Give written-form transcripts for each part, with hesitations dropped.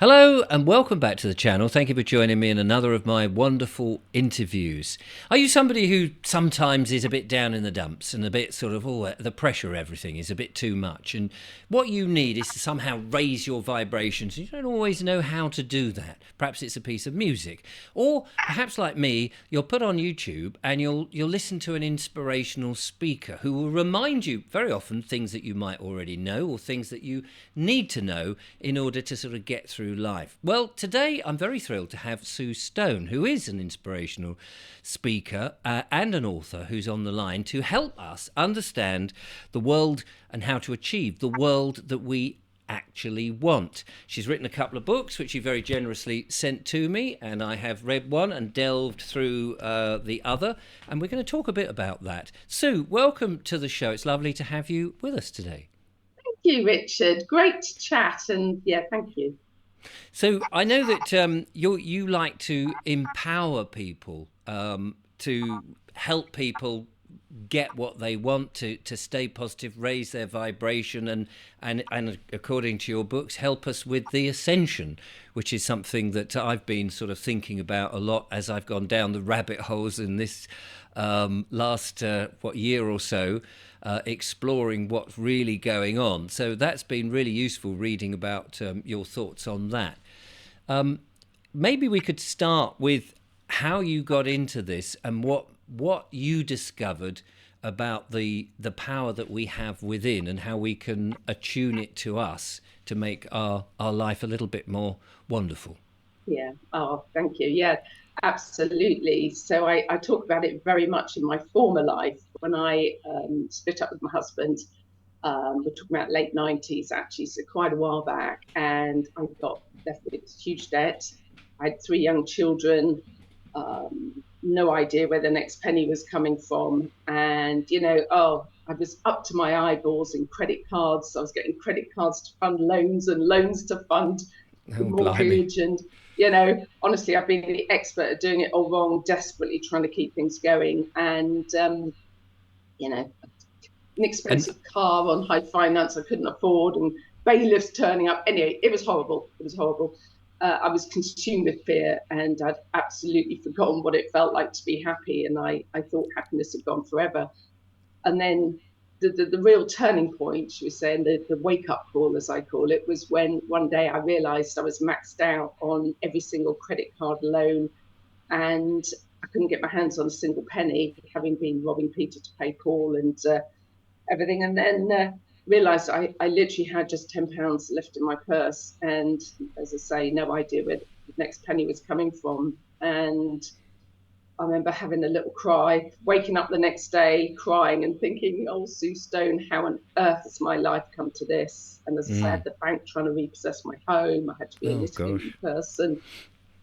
Hello and welcome back to the channel. Thank you for joining me in another of my wonderful interviews. Are you somebody who sometimes is a bit down in the dumps and a bit sort of, the pressure of everything is a bit too much? And what you need is to somehow raise your vibrations. You don't always know how to do that. Perhaps it's a piece of music. Or perhaps like me, you'll put on YouTube and you'll listen to an inspirational speaker who will remind you very often things that you might already know or things that you need to know in order to sort of get through life. Well, today I'm very thrilled to have Sue Stone, who is an inspirational speaker and an author, who's on the line to help us understand the world and how to achieve the world that we actually want. She's written a couple of books which she very generously sent to me, and I have read one and delved through the other, and we're going to talk a bit about that. Sue, welcome to the show. It's lovely to have you with us today. Thank you, Richard. Great to chat, and yeah, thank you. So I know that you like to empower people, to help people get what they want, to stay positive, raise their vibration, and according to your books, help us with the ascension, which is something that I've been sort of thinking about a lot as I've gone down the rabbit holes in this last year or so, exploring what's really going on. So that's been really useful reading about your thoughts on that. Maybe we could start with how you got into this and what you discovered about the power that we have within and how we can attune it to us to make our life a little bit more wonderful. Yeah. Oh, thank you. Yeah, absolutely. So I talk about it very much in my former life when I split up with my husband. We're talking about late 90s, actually, so quite a while back. And I got left with huge debt. I had three young children, no idea where the next penny was coming from. And, I was up to my eyeballs in credit cards. I was getting credit cards to fund loans and loans to fund the Oh, blimey. mortgage. And, honestly, I've been the expert at doing it all wrong, desperately trying to keep things going. And, you know, an And expensive car on high finance I couldn't afford, and bailiffs turning up. Anyway, it was horrible. It was horrible. I was consumed with fear, and I'd absolutely forgotten what it felt like to be happy. And I thought happiness had gone forever. And then the real turning point, should we say, and the wake up call, as I call it, was when one day I realized I was maxed out on every single credit card loan, and I couldn't get my hands on a single penny, having been robbing Peter to pay Paul, and everything. And then realized I literally had just £10 left in my purse. And as I say, no idea where the next penny was coming from. And I remember having a little cry, waking up the next day crying and thinking, oh, Sue Stone, how on earth has my life come to this? And as I say, I had the bank trying to repossess my home. I had to be a oh litigating gosh. person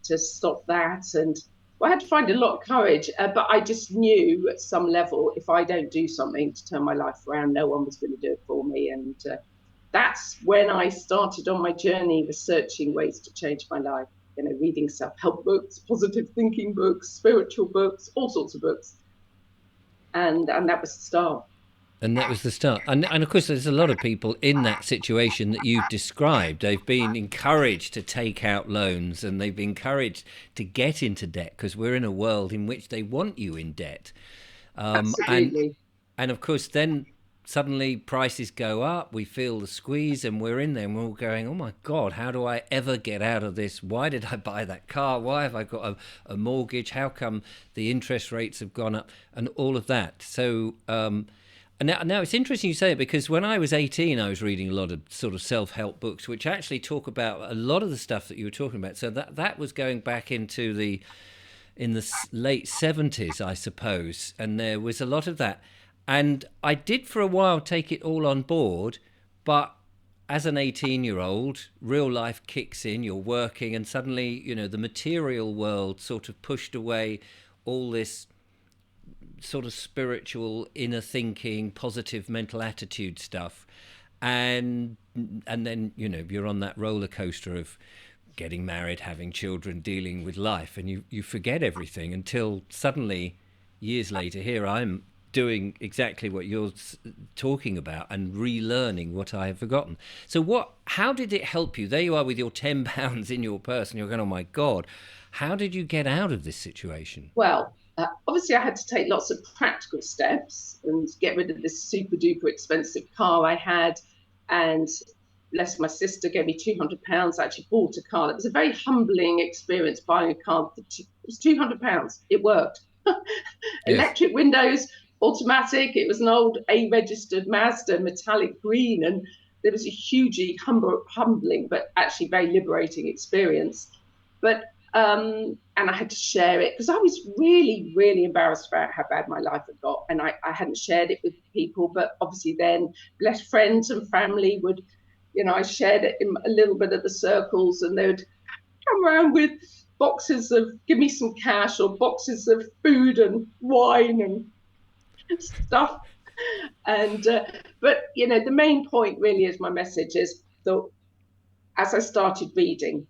to stop that. And I had to find a lot of courage, but I just knew at some level, if I don't do something to turn my life around, no one was going to do it for me. And that's when I started on my journey, researching ways to change my life. Reading self-help books, positive thinking books, spiritual books, all sorts of books, and that was the start. And that was the start. And of course, there's a lot of people in that situation that you've described. They've been encouraged to take out loans and they've been encouraged to get into debt because we're in a world in which they want you in debt. Um, and Absolutely. and of course, then suddenly prices go up, we feel the squeeze, and we're in there and we're all going, oh my God, how do I ever get out of this? Why did I buy that car? Why have I got a mortgage? How come the interest rates have gone up? And all of that. So, and now it's interesting you say it because when I was 18, I was reading a lot of sort of self-help books, which actually talk about a lot of the stuff that you were talking about. So that was going back into the late 70s, I suppose, and there was a lot of that. And I did for a while take it all on board, but as an 18-year-old, real life kicks in, you're working, and suddenly, the material world sort of pushed away all this sort of spiritual inner thinking positive mental attitude stuff, and then you're on that roller coaster of getting married, having children, dealing with life, and you forget everything until suddenly years later here I am doing exactly what you're talking about and relearning what I have forgotten. So how did it help you? There you are with your £10 in your purse and you're going, oh my God, how did you get out of this situation? Well, obviously, I had to take lots of practical steps and get rid of this super duper expensive car I had. And bless my sister gave me £200. I actually bought a car. It was a very humbling experience buying a car. It was £200. It worked. Yes. Electric windows, automatic. It was an old A-registered Mazda, metallic green, and there was a hugely humbling, but actually very liberating experience. But and I had to share it because I was really, really embarrassed about how bad my life had got, and I hadn't shared it with people. But obviously, then blessed friends and family would, I shared it in a little bit of the circles, and they would come around with boxes of give me some cash or boxes of food and wine and stuff. And but the main point really is my message is that as I started reading,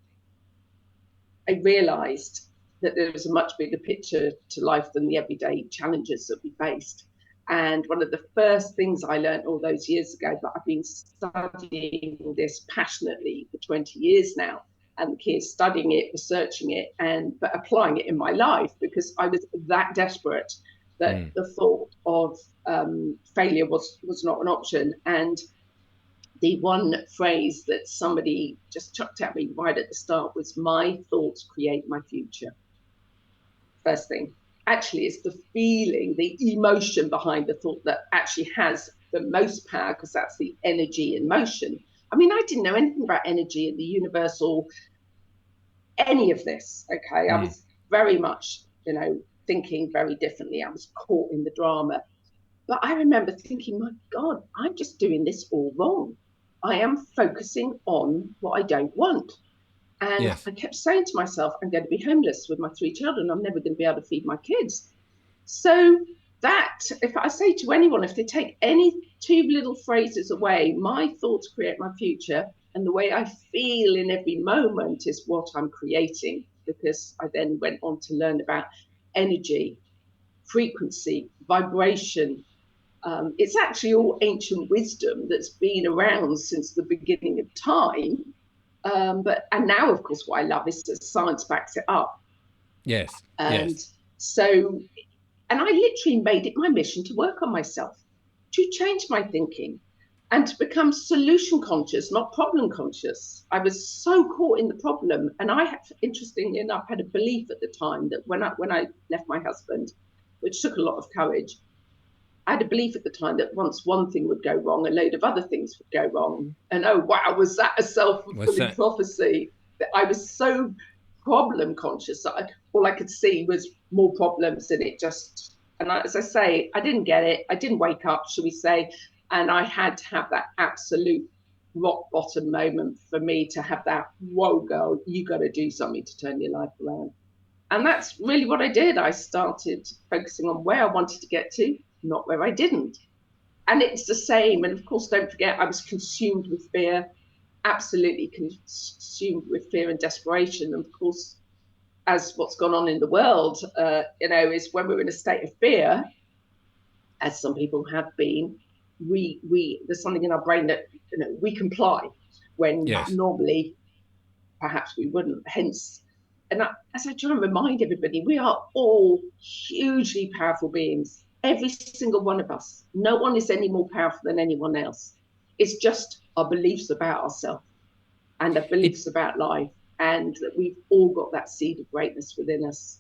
I realized that there was a much bigger picture to life than the everyday challenges that we faced. And one of the first things I learned all those years ago, but I've been studying this passionately for 20 years now, and studying it, researching it, but applying it in my life because I was that desperate that the thought of failure was not an option. And the one phrase that somebody just chucked at me right at the start was, my thoughts create my future. First thing. Actually, it's the feeling, the emotion behind the thought that actually has the most power, because that's the energy in motion. I mean, I didn't know anything about energy in the universe or any of this. Okay. I was very much, thinking very differently. I was caught in the drama. But I remember thinking, my God, I'm just doing this all wrong. I am focusing on what I don't want. And Yes. I kept saying to myself, I'm going to be homeless with my 3 children. I'm never going to be able to feed my kids. So that, if I say to anyone, if they take any 2 little phrases away, my thoughts create my future, and the way I feel in every moment is what I'm creating. Because I then went on to learn about energy, frequency, vibration. It's actually all ancient wisdom that's been around since the beginning of time. And now, of course, what I love is that science backs it up. Yes. And Yes. so, and I literally made it my mission to work on myself, to change my thinking and to become solution conscious, not problem conscious. I was so caught in the problem. And I had, interestingly enough, had a belief at the time that when I left my husband, which took a lot of courage, I had a belief at the time that once one thing would go wrong, a load of other things would go wrong. And oh, wow, was that a What's self-fulfilling that? prophecy? That I was so problem conscious that all I could see was more problems, and it just, as I say, I didn't get it. I didn't wake up, shall we say, and I had to have that absolute rock bottom moment for me to have that, whoa, girl, you got to do something to turn your life around. And that's really what I did. I started focusing on where I wanted to get to, not where I didn't. And it's the same. And of course, don't forget, I was consumed with fear, absolutely consumed with fear and desperation. And of course, as what's gone on in the world, is when we're in a state of fear, as some people have been, we there's something in our brain that we comply when Yes. normally perhaps we wouldn't. Hence, as I try and remind everybody, we are all hugely powerful beings. Every single one of us. No one is any more powerful than anyone else. It's just our beliefs about ourselves and our It beliefs about life, and that we've all got that seed of greatness within us.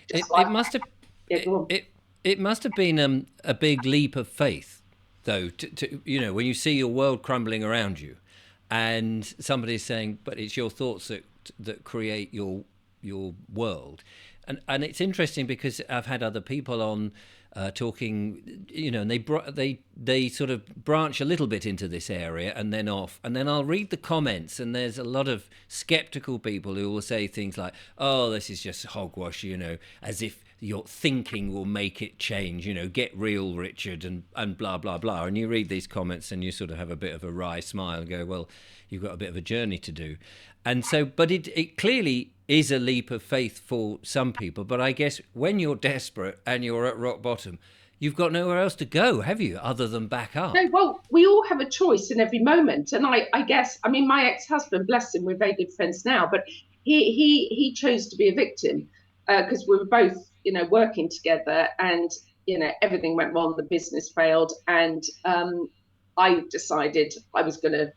Just it like, must have yeah, go on. it must have been a big leap of faith, though, to when you see your world crumbling around you, and somebody's saying, "But it's your thoughts that create your world," and it's interesting because I've had other people on talking, and they sort of branch a little bit into this area and then off, and then I'll read the comments, and there's a lot of skeptical people who will say things like, "Oh, this is just hogwash," as if your thinking will make it change, get real, Richard, and blah, blah, blah. And you read these comments and you sort of have a bit of a wry smile and go, well, you've got a bit of a journey to do. And so, but it clearly is a leap of faith for some people. But I guess when you're desperate and you're at rock bottom, you've got nowhere else to go, have you, other than back No, up? well, we all have a choice in every moment. And I guess, I mean, my ex-husband, bless him, we're very good friends now, but he chose to be a victim because we were both, working together, and, everything went wrong, the business failed. And I decided I was going to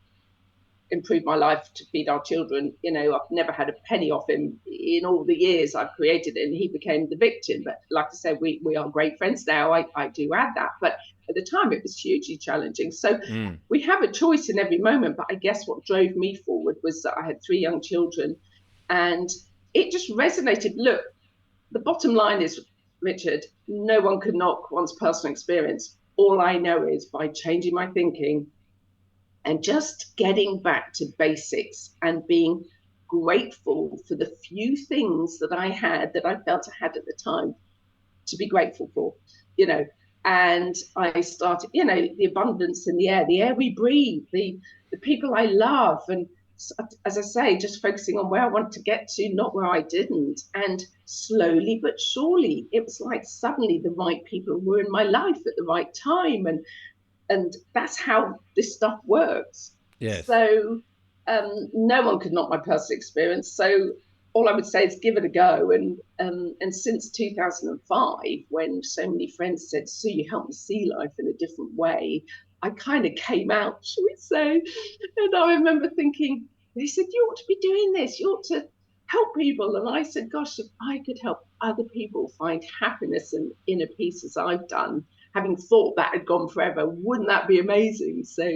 improve my life to feed our children. I've never had a penny off him in all the years I've created it, and he became the victim. But like I said, we are great friends now. I do add that. But at the time, it was hugely challenging. So Mm. we have a choice in every moment. But I guess what drove me forward was that I had 3 young children, and it just resonated. Look, the bottom line is, Richard, no one can knock one's personal experience. All I know is by changing my thinking and just getting back to basics and being grateful for the few things that I had, that I felt I had at the time, to be grateful for, you know. And I started, the abundance in the air we breathe, the people I love, and as I say, just focusing on where I want to get to, not where I didn't. And slowly but surely, it was like suddenly the right people were in my life at the right time, and that's how this stuff works. Yes. So no one could knock my personal experience. So all I would say is give it a go. And since 2005, when so many friends said, "Sue, you helped me see life in a different way," I kind of came out, shall we say? And I remember thinking, they said, "You ought to be doing this. You ought to help people." And I said, "Gosh, if I could help other people find happiness and inner peace as I've done, having thought that had gone forever, wouldn't that be amazing?" So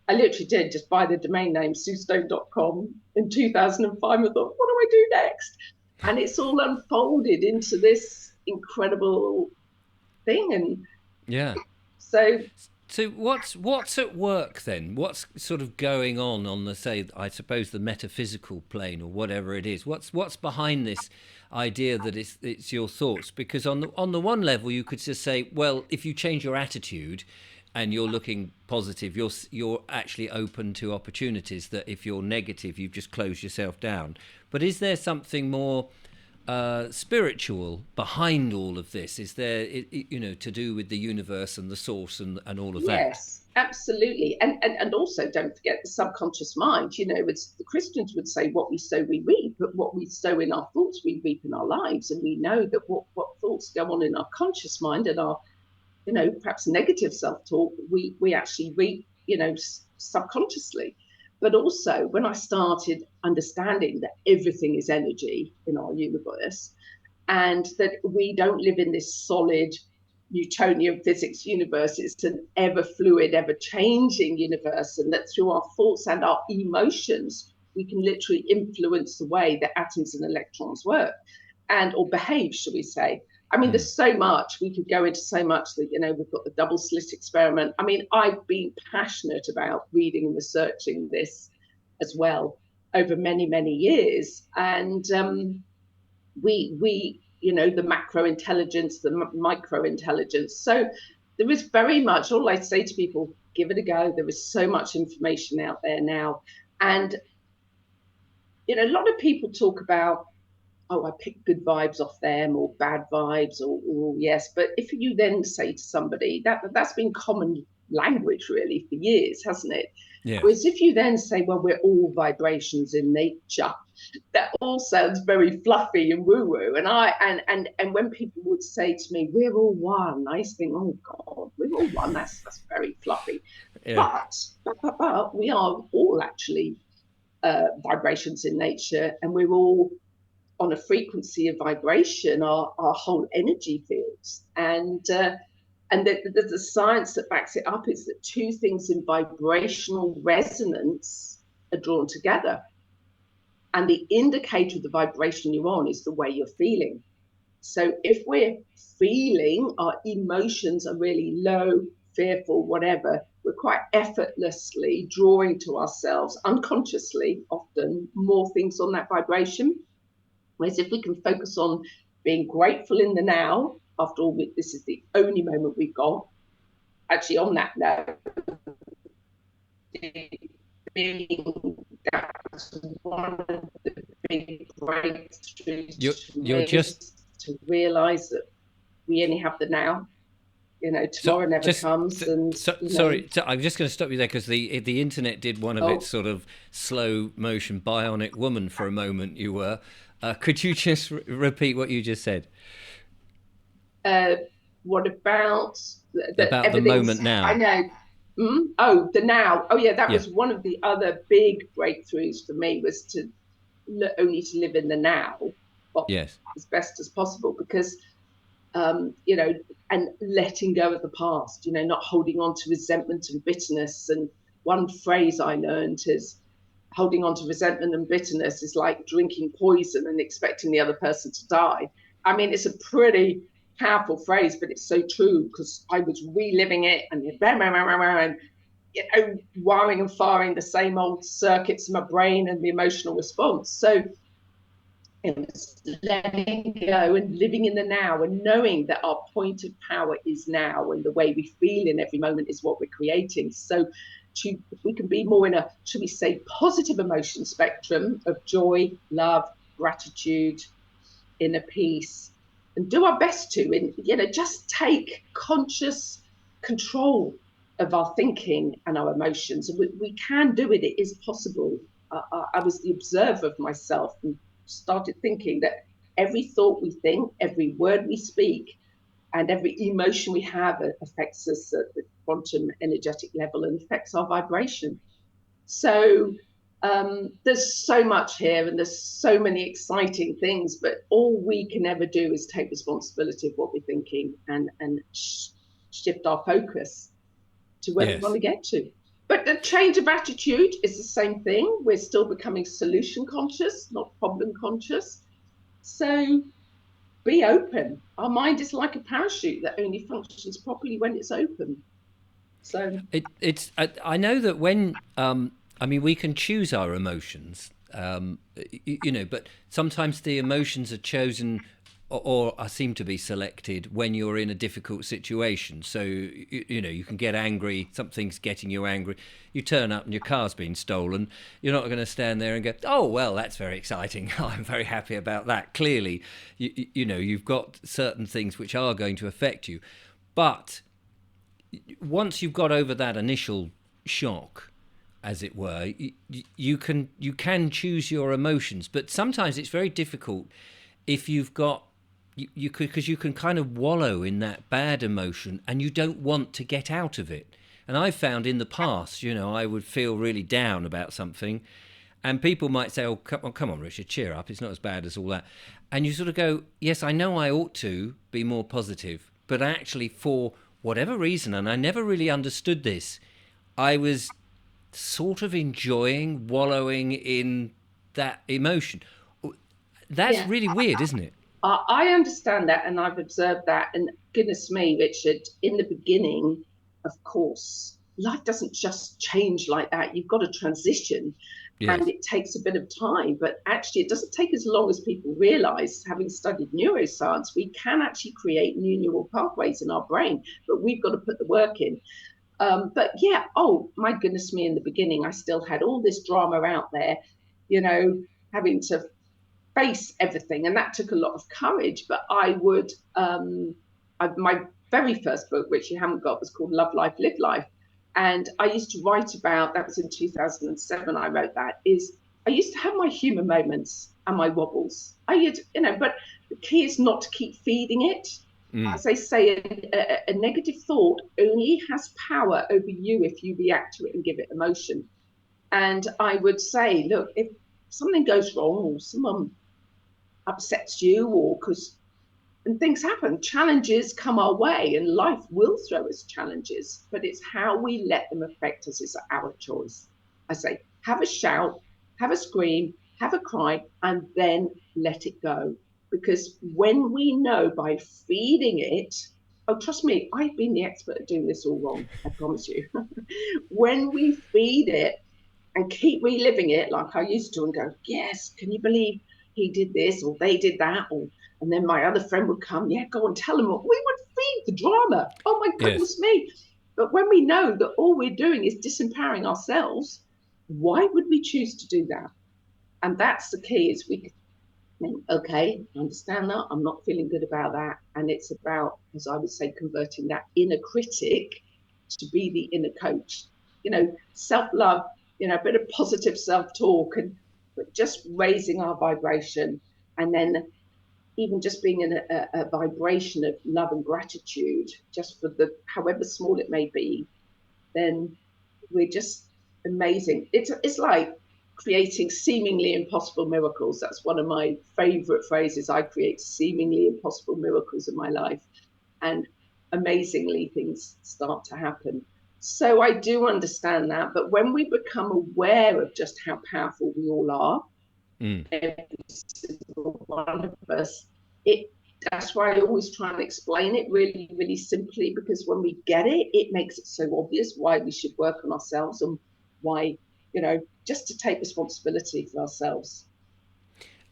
I literally did just buy the domain name suestone.com in 2005. I thought, what do I do next? And it's all unfolded into this incredible thing. And Yeah. so, So what's at work then? What's sort of going on the, say, I suppose, the metaphysical plane or whatever it is? What's behind this idea that it's your thoughts? Because on the one level you could just say, well, if you change your attitude and you're looking positive, you're actually open to opportunities. That if you're negative, you've just closed yourself down. But is there something more spiritual behind all of this? Is there, to do with the universe and the source and all of that? yes, absolutely. And also, don't forget the subconscious mind. It's, the Christians would say, what we sow, we reap, but what we sow in our thoughts, we reap in our lives. And we know that what thoughts go on in our conscious mind and our, perhaps negative self-talk, we actually reap, subconsciously. But also, when I started understanding that everything is energy in our universe, and that we don't live in this solid Newtonian physics universe, it's an ever fluid, ever changing universe, and that through our thoughts and our emotions, we can literally influence the way that atoms and electrons work and or behave, shall we say. I mean, Mm. there's so much we could go into, so much that, we've got the double slit experiment. I mean, I've been passionate about reading and researching this as well over many, many years. And we the macro intelligence, the micro intelligence. So there is very much, all I say to people, give it a go. There is so much information out there now. And a lot of people talk about, oh, I pick good vibes off them or bad vibes, or yes. But if you then say to somebody, that's been common language really for years, hasn't it? Yes. Whereas if you then say, well, we're all vibrations in nature, that all sounds very fluffy and woo-woo. And when people would say to me, we're all one, I think, oh God, we're all one. That's very fluffy. Yeah. But we are all actually vibrations in nature, and we're all on a frequency of vibration, our whole energy fields. And the science that backs it up is that two things in vibrational resonance are drawn together. And the indicator of the vibration you're on is the way you're feeling. So if we're feeling our emotions are really low, fearful, whatever, we're quite effortlessly drawing to ourselves, unconsciously, often more things on that vibration. Whereas if we can focus on being grateful in the now, after all, this is the only moment we've got. Actually, on that note, that's one of the big You're breakthroughs for you're me, just is to realise that we only have the now. So tomorrow never comes, and sorry, I'm just going to stop you there because the internet did one of its oh, sort of slow motion bionic woman for a moment. You were. Could you just repeat what you just said uh, what about that? about the Everything's, moment I now? know. Oh, the now. Oh, yeah, that Yeah. was one of the other big breakthroughs for me, was to only to live in the now, well, Yes. as best as possible, because you know, and letting go of the past, not holding on to resentment and bitterness. And one phrase I learned is, holding on to resentment and bitterness is like drinking poison and expecting the other person to die. I mean, it's a pretty powerful phrase, but it's so true, because I was reliving it and wiring and firing the same old circuits in my brain and the emotional response. So it was letting go and living in the now, and knowing that our point of power is now, and the way we feel in every moment is what we're creating. So if we can be more in a, should we say, positive emotion spectrum of joy, love, gratitude, inner peace, and do our best to, just take conscious control of our thinking and our emotions. And we can do it. It is possible. I was the observer of myself and started thinking that every thought we think, every word we speak, and every emotion we have affects us at the quantum energetic level and affects our vibration. So there's so much here, and there's so many exciting things, but all we can ever do is take responsibility of what we're thinking, and shift our focus to where we want Yes. to get to. But the change of attitude is the same thing. We're still becoming solution conscious, not problem conscious. So be open. Our mind is like a parachute that only functions properly when it's open. So I know that when I mean we can choose our emotions, but sometimes the emotions are chosen or are seem to be selected when you're in a difficult situation. So you can get angry, something's getting you angry. You turn up and your car's been stolen. You're not going to stand there and go, "Oh well, that's very exciting. I'm very happy about that." Clearly, you've got certain things which are going to affect you, but once you've got over that initial shock, as it were, you can choose your emotions. But sometimes it's very difficult if you've got you could, because you can kind of wallow in that bad emotion and you don't want to get out of it. And I've found in the past, I would feel really down about something, and people might say, "Oh, come on, Richard, cheer up. It's not as bad as all that." And you sort of go, "Yes, I know I ought to be more positive, but actually, for whatever reason, and I never really understood this, I was sort of enjoying wallowing in that emotion." That's yeah, really weird, isn't it? I understand that, and I've observed that. And goodness me, Richard, in the beginning, of course, life doesn't just change like that. You've got to transition, and Yes. it takes a bit of time. But actually, it doesn't take as long as people realize. Having studied neuroscience, we can actually create new neural pathways in our brain, but we've got to put the work in. But yeah, oh my goodness me, in the beginning, I still had all this drama out there, you know, having to face everything, and that took a lot of courage. But I would, my very first book, which you haven't got, was called Love Life, Live Life, and I used to write about, that was in 2007. I wrote that, is I used to have my human moments and my wobbles. But the key is not to keep feeding it. Mm. As they say, a negative thought only has power over you if you react to it and give it emotion. And I would say, look, if something goes wrong, or someone upsets you, or because, and things happen, challenges come our way, and life will throw us challenges, but it's how we let them affect us is our choice. I say, have a shout, have a scream, have a cry, and then let it go. Because when we know by feeding it, oh, trust me, I've been the expert at doing this all wrong, I promise you. When we feed it and keep reliving it like I used to, and go, yes, can you believe he did this or they did that? Or, and then my other friend would come, yeah, go and tell him. We would feed the drama. Oh my Yes. goodness me. But when we know that all we're doing is disempowering ourselves, why would we choose to do that? And that's the key, is Okay, I understand that. I'm not feeling good about that. And it's about, as I would say, converting that inner critic to be the inner coach. Self love, a bit of positive self talk, and but just raising our vibration. And then even just being in a vibration of love and gratitude, just for the however small it may be, then we're just amazing. It's like creating seemingly impossible miracles. That's one of my favorite phrases. I create seemingly impossible miracles in my life, and amazingly things start to happen. So I do understand that, but when we become aware of just how powerful we all are, Mm. every single one of us, it that's why I always try and explain it really, really simply, because when we get it, it makes it so obvious why we should work on ourselves and why, just to take responsibility for ourselves.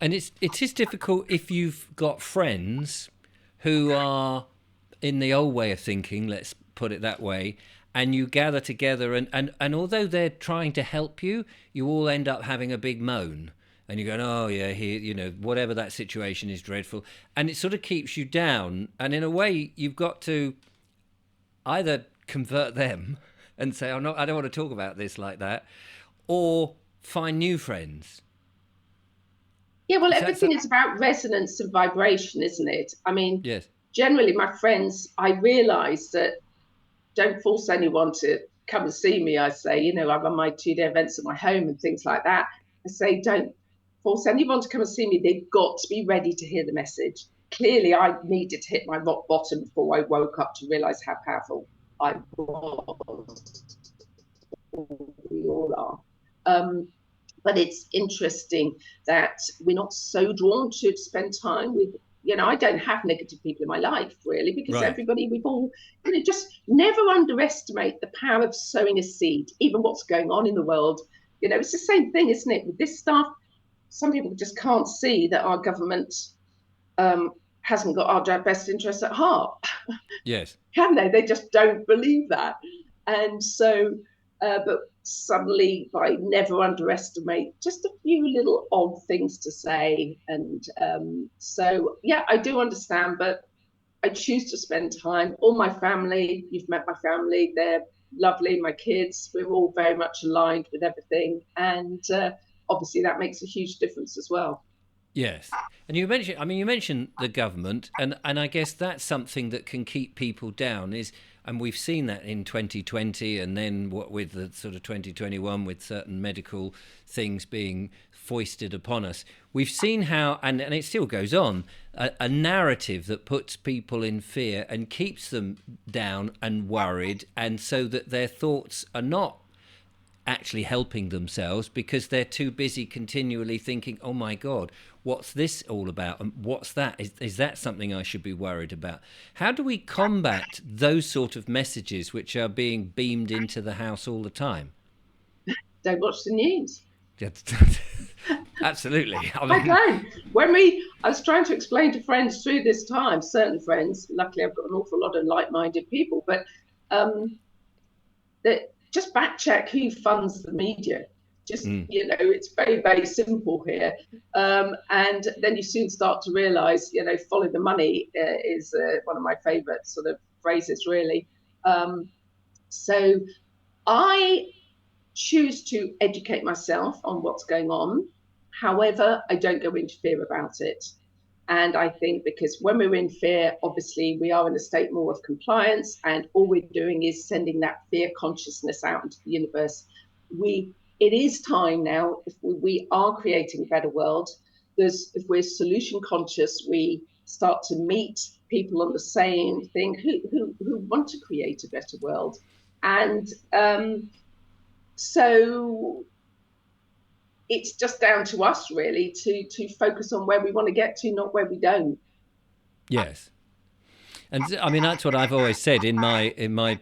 And it is difficult if you've got friends who are in the old way of thinking, let's put it that way, and you gather together and although they're trying to help you, you all end up having a big moan. And you're going, oh yeah, here, whatever that situation is dreadful, and it sort of keeps you down. And in a way, you've got to either convert them and say, I don't want to talk about this like that, or find new friends. Yeah, well, Is that so? everything is about resonance and vibration, isn't it? I mean, Yes. generally, my friends, I realize that don't force anyone to come and see me. I say, I run my 2-day events at my home and things like that. I say, don't force anyone to come and see me. They've got to be ready to hear the message. Clearly, I needed to hit my rock bottom before I woke up to realize how powerful I was. We all are. But it's interesting that we're not so drawn to spend time with, I don't have negative people in my life really, because Right. everybody, we've all, just never underestimate the power of sowing a seed, even what's going on in the world. It's the same thing, isn't it, with this stuff? Some people just can't see that our government hasn't got our best interests at heart. Yes. Can they? They just don't believe that. And so, but suddenly, I never underestimate just a few little odd things to say. And so, yeah, I do understand, but I choose to spend time. All my family, you've met my family, they're lovely. My kids, we're all very much aligned with everything. And obviously, that makes a huge difference as well. Yes. And you mentioned the government, and I guess that's something that can keep people down and we've seen that in 2020, and then what with the sort of 2021 with certain medical things being foisted upon us. We've seen how, and it still goes on, a narrative that puts people in fear and keeps them down and worried, and so that their thoughts are not actually helping themselves because they're too busy continually thinking, oh my God, what's this all about? And what's that? Is that something I should be worried about? How do we combat those sort of messages which are being beamed into the house all the time? Don't watch the news. Absolutely. I I mean, don't. I was trying to explain to friends through this time, certain friends, luckily I've got an awful lot of like-minded people, but um, that just back check who funds the media. Just, mm, it's very, very simple here. And then you soon start to realize, follow the money is one of my favorite sort of phrases, really. So I choose to educate myself on what's going on. However, I don't go into fear about it. And I think because when we're in fear, obviously we are in a state more of compliance, and all we're doing is sending that fear consciousness out into the universe. It is time now, if we are creating a better world. If we're solution conscious, we start to meet people on the same thing who want to create a better world. And so it's just down to us really to focus on where we want to get to, not where we don't. yes. And I mean, that's what I've always said in my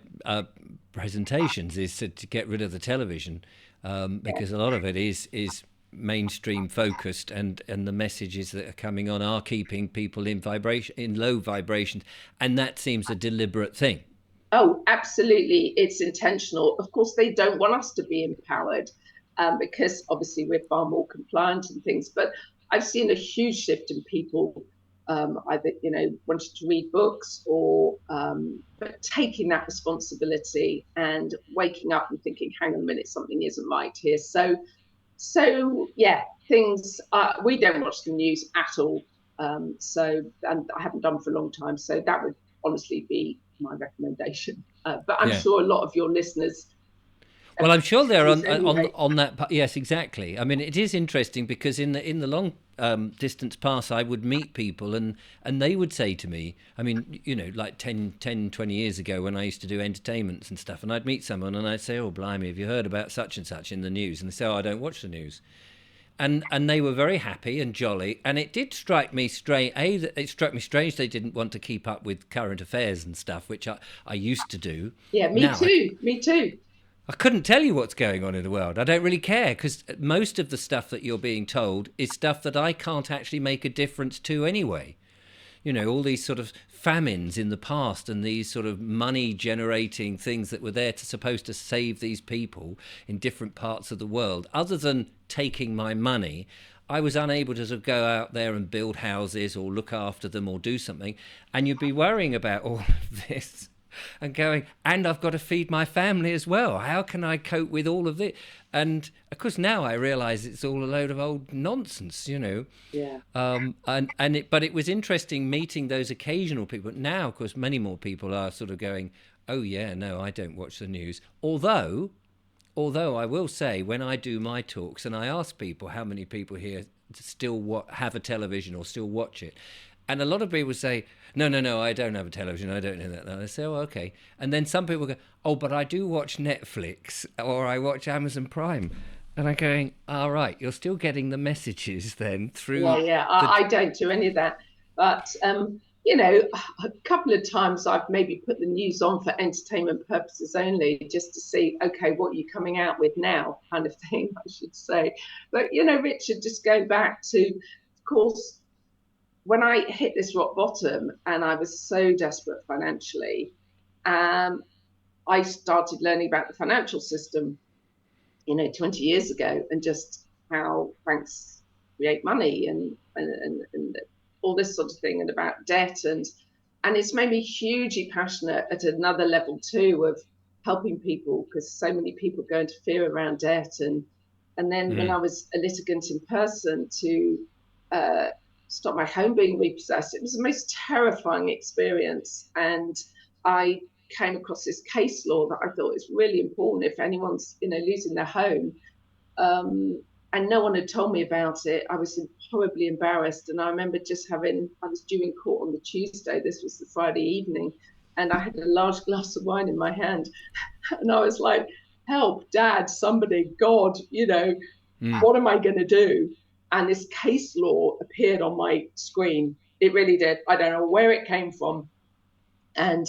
presentations is to get rid of the television, because a lot of it is mainstream focused, and the messages that are coming on are keeping people in low vibrations, and that seems a deliberate thing. Oh, absolutely. It's intentional. Of course, they don't want us to be empowered, because obviously we're far more compliant and things. But I've seen a huge shift in people, either, wanting to read books or but taking that responsibility and waking up and thinking, hang on a minute, something isn't right here. So yeah, things, we don't watch the news at all. And I haven't done for a long time. So that would honestly be my recommendation. But I'm Yeah. sure a lot of your listeners Well, I'm sure they're would anyway. on that. Yes, exactly. I mean, it is interesting because in the long distance past, I would meet people and they would say to me, I mean, like 20 years ago when I used to do entertainments and stuff, and I'd meet someone and I'd say, oh, blimey, have you heard about such and such in the news? And they say, oh, I don't watch the news. And they were very happy and jolly, and it did strike me strange. It struck me strange they didn't want to keep up with current affairs and stuff, which I used to do. Yeah, me Now too. Me too. I couldn't tell you what's going on in the world. I don't really care because most of the stuff that you're being told is stuff that I can't actually make a difference to anyway. All these sort of famines in the past and these sort of money generating things that were there to supposed to save these people in different parts of the world. Other than taking my money, I was unable to sort of go out there and build houses or look after them or do something. And you'd be worrying about all of this and going, and I've got to feed my family as well. How can I cope with all of this? And of course, now I realise it's all a load of old nonsense. Yeah. But it was interesting meeting those occasional people. Now, of course, many more people are sort of going, oh yeah, no, I don't watch the news. Although I will say, when I do my talks and I ask people how many people here still have a television or still watch it, and a lot of people say, no, I don't have a television, I don't know that. And I say, oh, okay. And then some people go, oh, but I do watch Netflix or I watch Amazon Prime. And I'm going, all right, you're still getting the messages then through. Yeah. I don't do any of that. But, a couple of times I've maybe put the news on for entertainment purposes only, just to see, okay, what are you coming out with now, kind of thing, I should say. But, Richard, just going back to, of course, when I hit this rock bottom and I was so desperate financially, I started learning about the financial system, 20 years ago, and just how banks create money and all this sort of thing, and about debt, and it's made me hugely passionate at another level too of helping people, because so many people go into fear around debt, and then when I was a litigant in person to stop my home being repossessed, it was the most terrifying experience. And I came across this case law that I thought is really important if anyone's losing their home, and no one had told me about it. I was horribly embarrassed, and I remember I was due in court on the Tuesday, this was the Friday evening, and I had a large glass of wine in my hand, and I was like, help, Dad, somebody, God, what am I going to do? And this case law appeared on my screen. It really did. I don't know where it came from. And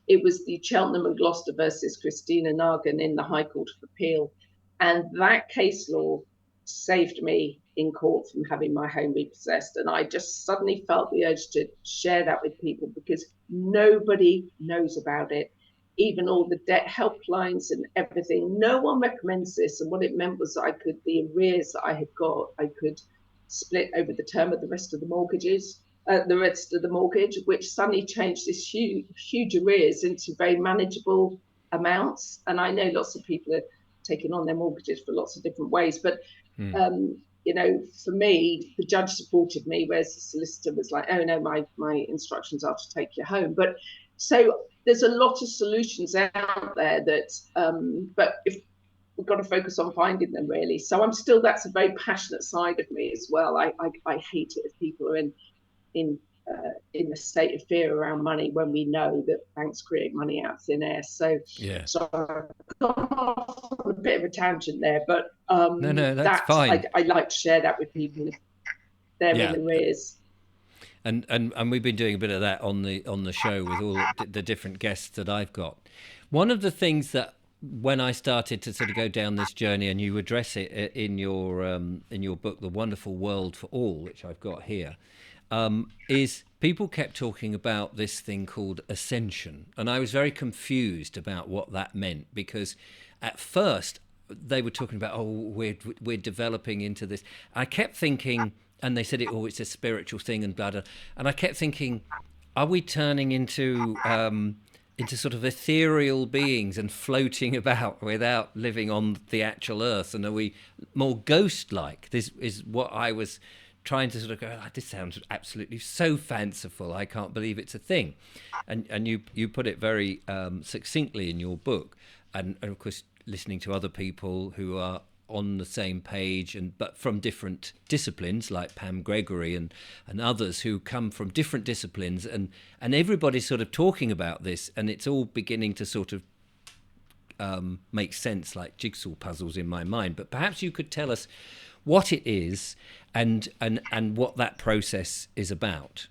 it was the Cheltenham and Gloucester versus Christina Nagan in the High Court of Appeal. And that case law saved me in court from having my home repossessed. And I just suddenly felt the urge to share that with people, because nobody knows about it. Even all the debt helplines and everything, no one recommends this. And what it meant was the arrears that I had got, I could split over the term of the rest of the mortgage, which suddenly changed this huge arrears into very manageable amounts. And I know lots of people are taking on their mortgages for lots of different ways, but for me, the judge supported me, whereas the solicitor was like, oh no, my instructions are to take you home. But so there's a lot of solutions out there but if we've got to focus on finding them, really. So that's a very passionate side of me as well. I hate it if people are in a state of fear around money, when we know that banks create money out of thin air. So I've gone off on a bit of a tangent there, but no, that's fine. I like to share that with people if they're in arrears. And we've been doing a bit of that on the show with all the different guests that I've got. One of the things that, when I started to sort of go down this journey, and you address it in your book, The Wonderful World for All, which I've got here, is people kept talking about this thing called ascension. And I was very confused about what that meant, because at first they were talking about, we're developing into this. I kept thinking, and they said it's a spiritual thing and blah, blah. And I kept thinking, are we turning into sort of ethereal beings and floating about without living on the actual earth? And are we more ghost-like? This is what I was trying to sort of go, oh, this sounds absolutely so fanciful. I can't believe it's a thing. And you put it very succinctly in your book. And of course, listening to other people who are on the same page but from different disciplines, like Pam Gregory and others who come from different disciplines, and everybody's sort of talking about this, and it's all beginning to sort of make sense like jigsaw puzzles in my mind. But perhaps you could tell us what it is and what that process is about.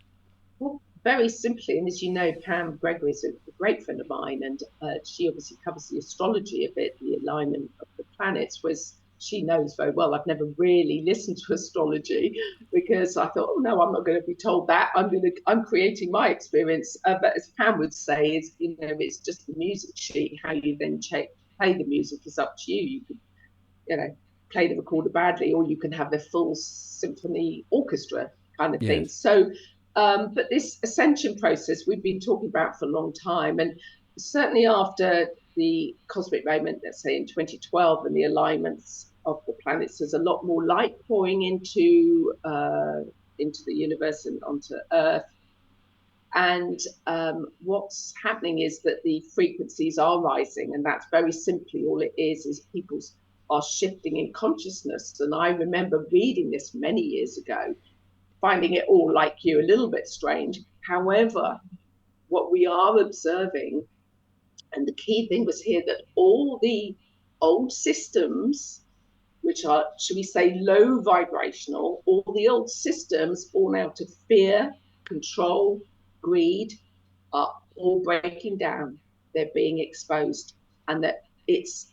Well, very simply, and as you know, Pam Gregory is a great friend of mine, and she obviously covers the astrology a bit, the alignment of the planets, was she knows very well. I've never really listened to astrology because I thought, oh no, I'm not going to be told that. I'm creating my experience. But as Pam would say, is it's just the music sheet. How you then play the music is up to you. You could, play the recorder badly, or you can have the full symphony orchestra kind of thing. Yes. So, but this ascension process we've been talking about for a long time, and certainly after the cosmic moment, let's say in 2012, and the alignments of the planets, there's a lot more light pouring into the universe and onto Earth. And what's happening is that the frequencies are rising, and that's very simply all it is people are shifting in consciousness. And I remember reading this many years ago, finding it all, like you, a little bit strange. However, what we are observing, and the key thing was here, that all the old systems, which are, should we say, low vibrational, all the old systems, all now to fear, control, greed, are all breaking down. They're being exposed, and that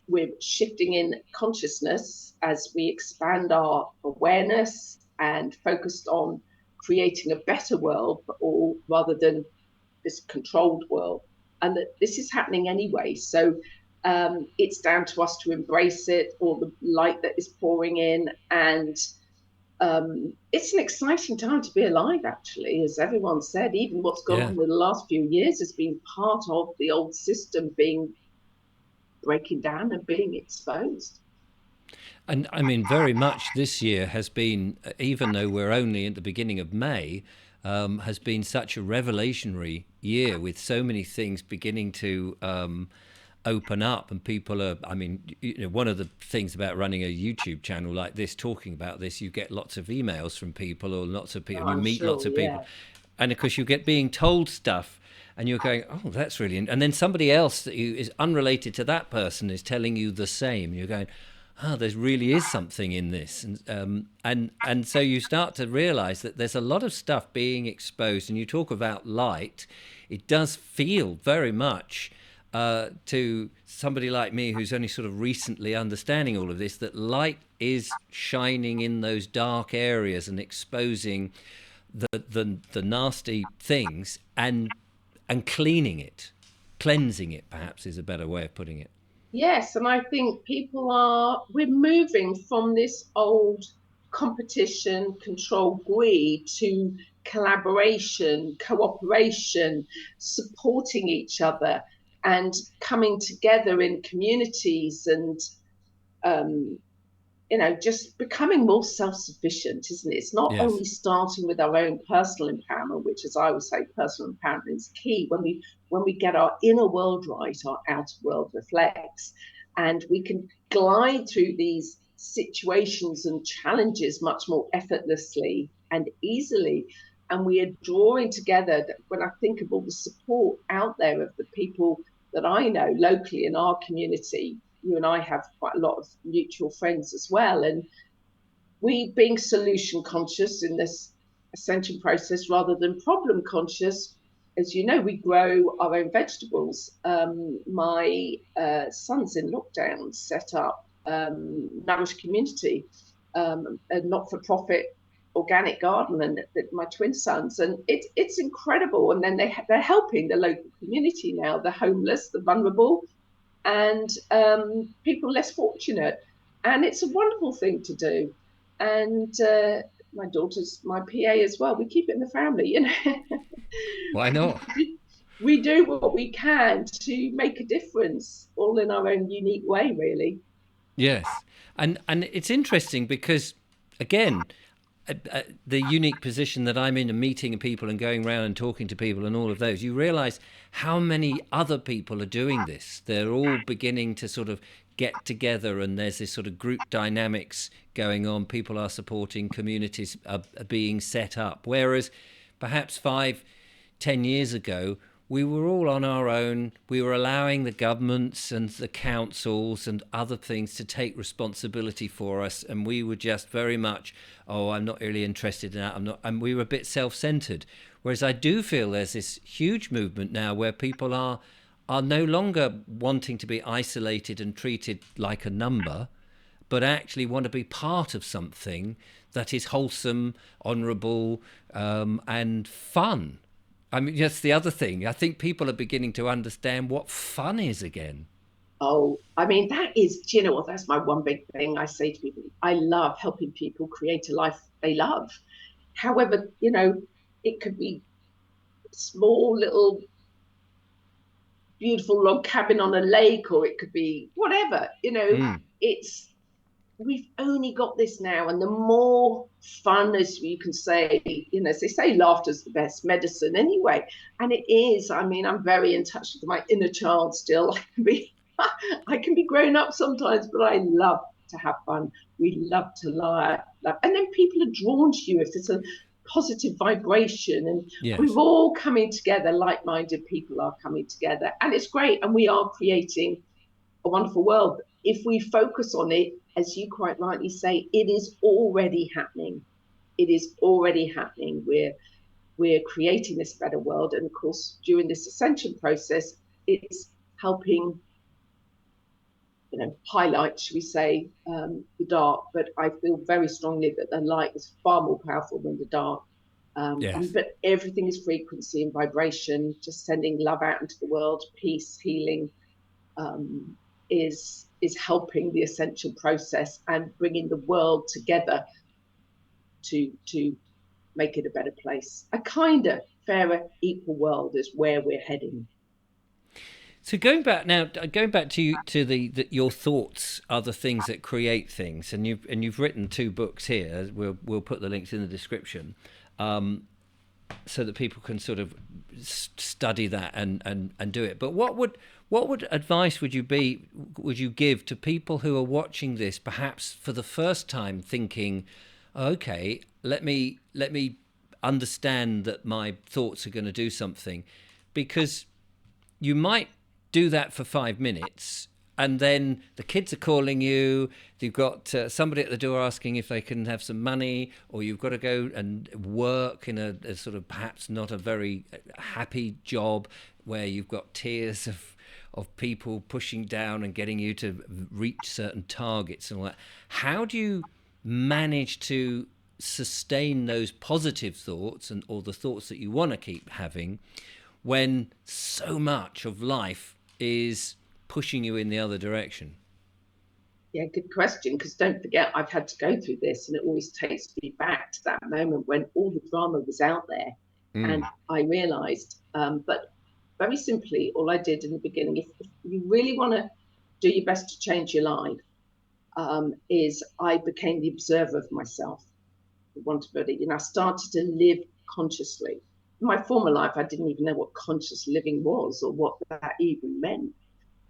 we're shifting in consciousness as we expand our awareness and focused on creating a better world for all, rather than this controlled world. And that this is happening anyway. So it's down to us to embrace it, all the light that is pouring in. And it's an exciting time to be alive, actually, as everyone said. Even what's gone on in the last few years has been part of the old system breaking down and being exposed. And I mean, very much this year has been, even though we're only at the beginning of May, has been such a revelationary year, with so many things beginning to open up, and people are, I mean, one of the things about running a YouTube channel like this, talking about this, you get lots of emails from people, or lots of people, and you meet lots of people. And of course you get being told stuff, and you're going, oh, that's really, and then somebody else that is unrelated to that person is telling you the same. You're going, oh, there really is something in this. And so you start to realize that there's a lot of stuff being exposed. And you talk about light. It does feel very much to somebody like me, who's only sort of recently understanding all of this, that light is shining in those dark areas and exposing the nasty things, and cleaning it, cleansing it, perhaps, is a better way of putting it. Yes, and I think we're moving from this old competition, control, greed, to collaboration, cooperation, supporting each other, and coming together in communities, and just becoming more self-sufficient, isn't it? It's not only starting with our own personal empowerment, which, as I would say, personal empowerment is key. When we get our inner world right, our outer world reflects, and we can glide through these situations and challenges much more effortlessly and easily. And we are drawing together. When I think of all the support out there of the people that I know locally in our community, you and I have quite a lot of mutual friends as well. And we, being solution conscious in this ascension process rather than problem conscious, as you know, we grow our own vegetables. My son's in lockdown set up Nourish Community, a not-for-profit organic garden, and my twin sons, and it's incredible. And then they're helping the local community now, the homeless, the vulnerable, and people less fortunate. And it's a wonderful thing to do. And my daughter's my PA as well. We keep it in the family, you know. Why not? We do what we can to make a difference, all in our own unique way, really. Yes, and it's interesting because, again, the unique position that I'm in, and meeting people and going around and talking to people and all of those, you realise how many other people are doing this. They're all beginning to sort of get together, and there's this sort of group dynamics going on. People are supporting, communities are being set up. Whereas perhaps 5, 10 years ago, we were all on our own. We were allowing the governments and the councils and other things to take responsibility for us, and we were just very much, oh, I'm not really interested in that. I'm not, and we were a bit self-centered. Whereas I do feel there's this huge movement now where people are no longer wanting to be isolated and treated like a number, but actually want to be part of something that is wholesome, honourable, and fun. I mean, that's the other thing. I think people are beginning to understand what fun is again. Oh, I mean, that is, do you know what? That's my one big thing I say to people. I love helping people create a life they love. However, you know, it could be small little beautiful log cabin on a lake, or it could be whatever, you know. Mm, It's we've only got this now, and the more fun, as you can say, you know, as they say, laughter's the best medicine anyway. And it is. I mean, I'm very in touch with my inner child still. I can be I can be grown up sometimes, but I love to have fun. We love to lie. And then people are drawn to you if it's a positive vibration, and we're yes. all coming together, like-minded people are coming together, and it's great, and we are creating a wonderful world. If we focus on it, as you quite rightly say, it is already happening. It is already happening. We're creating this better world, and of course, during this ascension process, it's helping, you know, highlight, should we say, the dark. But I feel very strongly that the light is far more powerful than the dark. Yes. But everything is frequency and vibration. Just sending love out into the world, peace, healing, um, is helping the essential process and bringing the world together to make it a better place. A kinder, fairer, equal world is where we're heading. So going back now, going back to your thoughts are the things that create things, and you've written 2 books here. We'll put the links in the description, so that people can sort of study that and do it. But what advice would you give to people who are watching this, perhaps for the first time, thinking, okay, let me understand that my thoughts are going to do something, because you might do that for 5 minutes, and then the kids are calling you. You've got somebody at the door asking if they can have some money, or you've got to go and work in a sort of perhaps not a very happy job where you've got tiers of people pushing down and getting you to reach certain targets and all that. How do you manage to sustain those positive thoughts and or the thoughts that you want to keep having when so much of life is pushing you in the other direction? Yeah, good question. Because don't forget, I've had to go through this, and it always takes me back to that moment when all the drama was out there, and Mm, I realised. But very simply, all I did in the beginning, if you really want to do your best to change your life, is I became the observer of myself. For want of it, you know, I started to live consciously. In my former life, I didn't even know what conscious living was or what that even meant.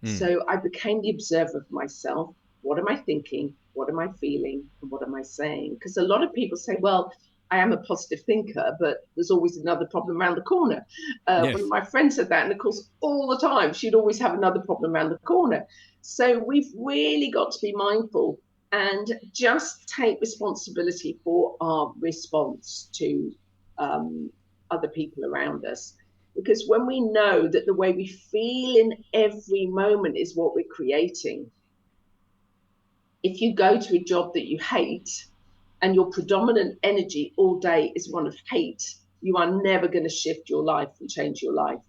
mm, So I became the observer of myself. What am I thinking? What am I feeling? And what am I saying? Because a lot of people say, well, I am a positive thinker, but there's always another problem around the corner. One of yes. my friends said that, and of course, all the time, she'd always have another problem around the corner. So we've really got to be mindful and just take responsibility for our response to um, other people around us. Because when we know that the way we feel in every moment is what we're creating, if you go to a job that you hate and your predominant energy all day is one of hate, you are never going to shift your life and change your life.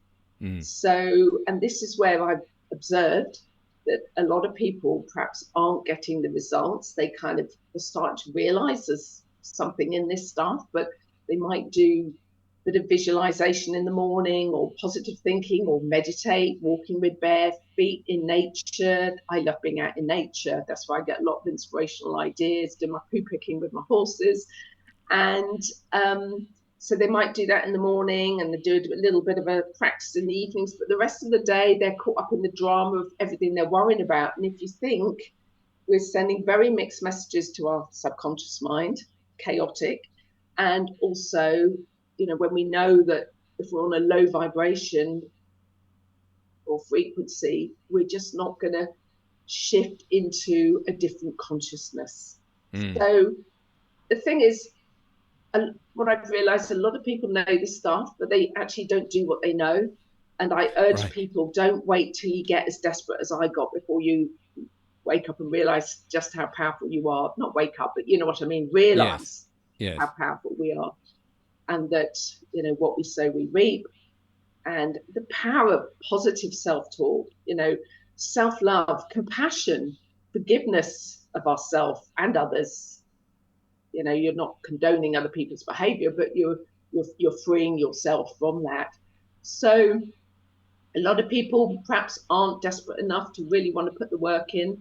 Mm, So, and this is where I've observed that a lot of people perhaps aren't getting the results. They kind of start to realize, as something in this stuff, but they might do a bit of visualization in the morning, or positive thinking, or meditate, walking with bare feet in nature. I love being out in nature. That's why I get a lot of inspirational ideas, do my poo picking with my horses. And so they might do that in the morning, and they do a little bit of a practice in the evenings, but the rest of the day they're caught up in the drama of everything they're worrying about. And if you think, we're sending very mixed messages to our subconscious mind, chaotic. And also, when we know that if we're on a low vibration or frequency, we're just not going to shift into a different consciousness. So the thing is, what I've realized, a lot of people know this stuff, but they actually don't do what they know. And I urge people, don't wait till you get as desperate as I got before you wake up and realize just how powerful you are. Not wake up, but you know what I mean, realize how powerful we are. And that, what we sow, we reap. And the power of positive self-talk, self-love, compassion, forgiveness of ourselves and others. You're not condoning other people's behavior, but you're freeing yourself from that. So a lot of people perhaps aren't desperate enough to really want to put the work in,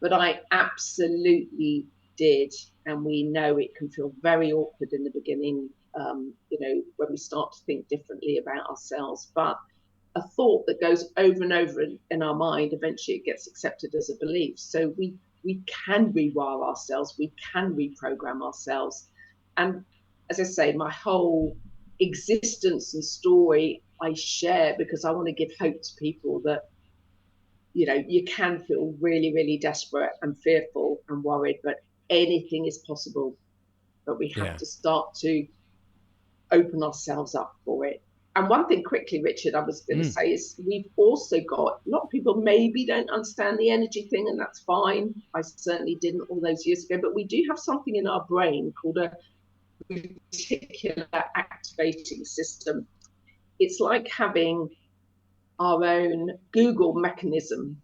but I absolutely did. And we know it can feel very awkward in the beginning, when we start to think differently about ourselves. But a thought that goes over and over in our mind, eventually it gets accepted as a belief. So we can rewire ourselves, we can reprogram ourselves. And as I say, my whole existence and story I share because I want to give hope to people that, you can feel really, really desperate and fearful and worried, but anything is possible. But we have to start to open ourselves up for it. And one thing quickly, Richard, I was going to say is we've also got, a lot of people maybe don't understand the energy thing, and that's fine. I certainly didn't all those years ago, but we do have something in our brain called a reticular activating system. It's like having our own Google mechanism.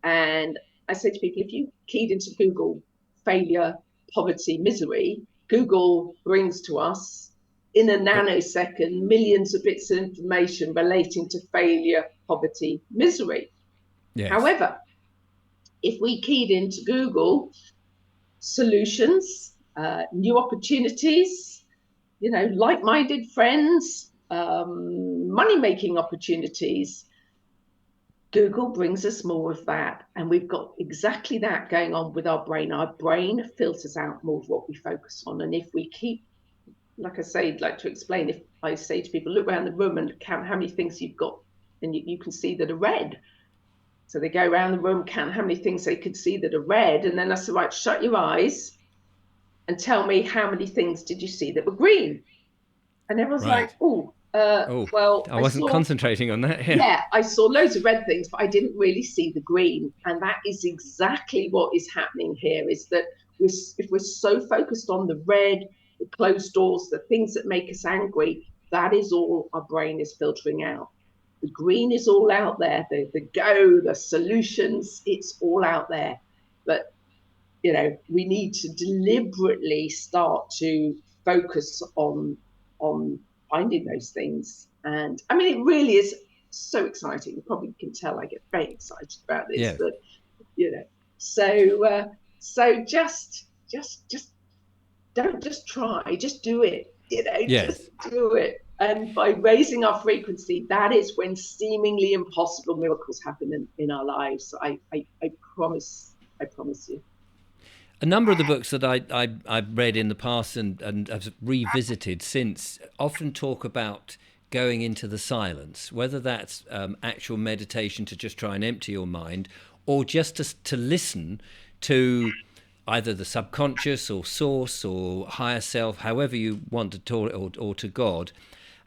And I say to people, if you keyed into Google failure, poverty, misery, Google brings to us in a nanosecond millions of bits of information relating to failure, poverty, misery. Yes. However, if we keyed into Google solutions, new opportunities, like-minded friends, money-making opportunities, Google brings us more of that. And we've got exactly that going on with our brain. Our brain filters out more of what we focus on. And if we keep, like I say, I'd like to explain, if I say to people, look around the room and count how many things you've got, and you can see that are red. So they go around the room, count how many things they could see that are red. And then I said, right, shut your eyes and tell me how many things did you see that were green? And everyone's like, well, I wasn't concentrating on that. Yeah, I saw loads of red things, but I didn't really see the green. And that is exactly what is happening here, is that if we're so focused on the red, the closed doors, the things that make us angry, that is all our brain is filtering out. The green is all out there, the solutions, it's all out there. But, we need to deliberately start to focus on finding those things. And I mean, it really is so exciting. You probably can tell I get very excited about this. Yeah. But, so just don't just try, just do it, just do it. And by raising our frequency, that is when seemingly impossible miracles happen in our lives. I promise you. A number of the books that I've read in the past and have revisited since often talk about going into the silence, whether that's actual meditation to just try and empty your mind, or just to listen to either the subconscious or source or higher self, however you want to talk it, or to God,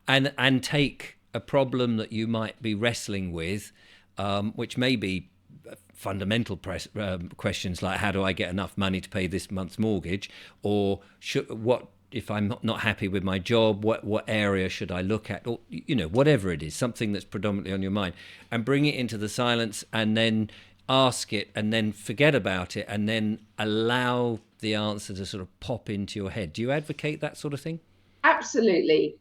and take a problem that you might be wrestling with, which may be fundamental questions like, how do I get enough money to pay this month's mortgage, or what if I'm not happy with my job, what area should I look at, or whatever it is, something that's predominantly on your mind, and bring it into the silence, and then ask it and then forget about it and then allow the answer to sort of pop into your head. Do you advocate that sort of thing? Absolutely.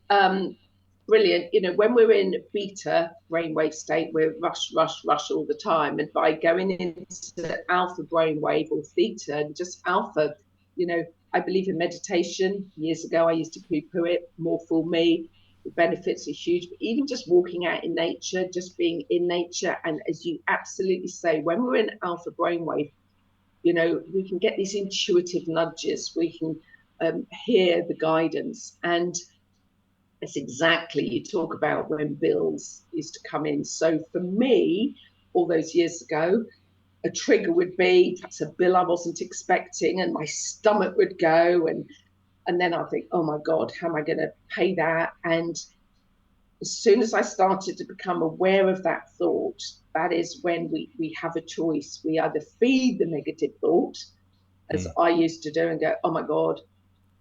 Brilliant. When we're in beta brainwave state, we're rush, rush, rush all the time. And by going into alpha brainwave or theta and just alpha, you know, I believe in meditation. Years ago, I used to poo-poo it. More for me. The benefits are huge. But even just walking out in nature, just being in nature, and as you absolutely say, when we're in alpha brainwave, we can get these intuitive nudges. We can hear the guidance, and it's exactly, you talk about when bills used to come in. So for me, all those years ago, a trigger would be perhaps a bill I wasn't expecting, and my stomach would go, and then I think, oh my God, how am I going to pay that? And as soon as I started to become aware of that thought, that is when we have a choice. We either feed the negative thought, as Mm. I used to do, and go, oh my God,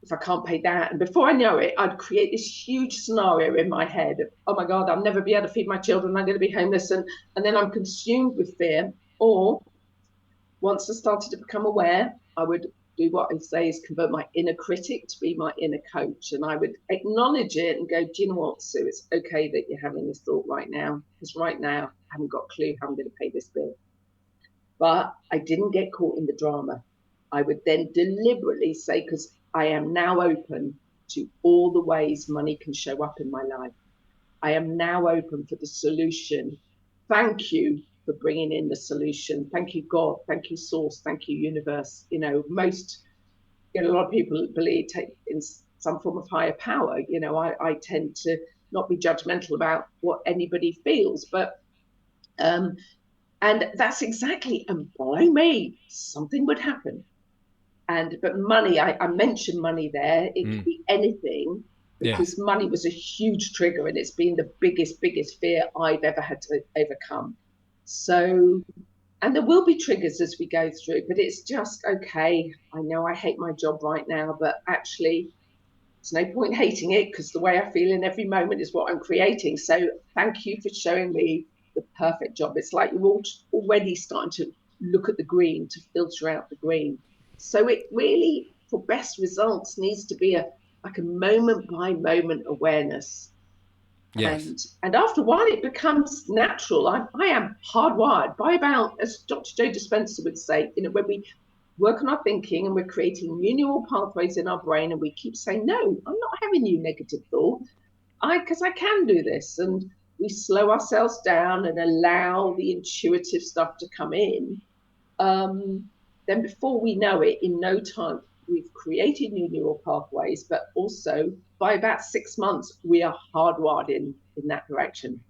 if I can't pay that. And before I know it, I'd create this huge scenario in my head of, oh my God, I'll never be able to feed my children. I'm going to be homeless. And then I'm consumed with fear. Or once I started to become aware, I would do what I say is convert my inner critic to be my inner coach. And I would acknowledge it and go, do you know what, Sue, it's okay that you're having this thought right now. Because right now, I haven't got a clue how I'm going to pay this bill. But I didn't get caught in the drama. I would then deliberately say, because I am now open to all the ways money can show up in my life. I am now open for the solution. Thank you for bringing in the solution. Thank you, God. Thank you, Source. Thank you, Universe. A lot of people believe in some form of higher power. I tend to not be judgmental about what anybody feels, but and that's exactly, and by me, something would happen. But money, I mentioned money there. It could Mm. be anything, Yes. because money was a huge trigger, and it's been the biggest fear I've ever had to overcome. So, and there will be triggers as we go through, but it's just okay. I know I hate my job right now, but actually, there's no point hating it, because the way I feel in every moment is what I'm creating. So thank you for showing me the perfect job. It's like you're already starting to look at the green, to filter out the green. So it really, for best results, needs to be a moment by moment awareness. Yes. And after a while, it becomes natural. I am hardwired by about, as Dr. Joe Dispenza would say, when we work on our thinking and we're creating new neural pathways in our brain, and we keep saying, no, I'm not having new negative thought, because I can do this. And we slow ourselves down and allow the intuitive stuff to come in. Then before we know it, in no time, we've created new neural pathways, but also by about 6 months, we are hardwired in that direction.